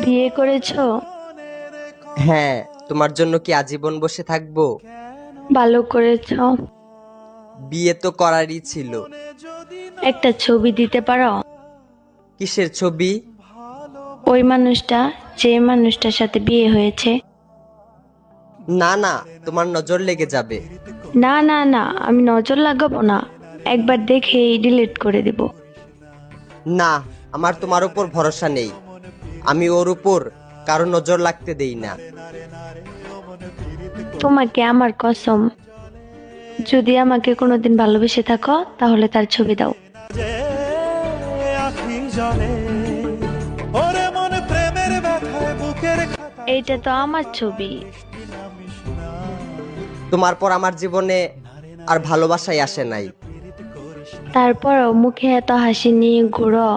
বিয়ে করেছো? হ্যাঁ, তোমার জন্য কি আজীবন বসে থাকবো? ভালো করেছো। বিয়ে তো করারই ছিল। একটা ছবি দিতে পারো? কিসের ছবি? ওই মানুষটা, যে মানুষটার সাথে বিয়ে হয়েছে। না না, তোমার নজর লেগে যাবে। না না না, আমি নজর লাগাবো না, একবার দেখেই ডিলিট করে দিব। না, আমার তোমার উপর ভরসা নেই। আমি ওর উপর কারো নজর লাগতে দেই না। তোমাকে আমার কসম, যদি আমাকে কোনোদিন ভালোবেসে থাকো তাহলে তার ছবি দাও। যে আখি জলে ওরে মন প্রেমের ব্যথায় বুকের খাতায় এইটা তো আমার ছবি। তোমার পর আমার জীবনে আর ভালোবাসাই আসে নাই। তারপরও মুখে এত হাসি নিয়ে ঘুরো।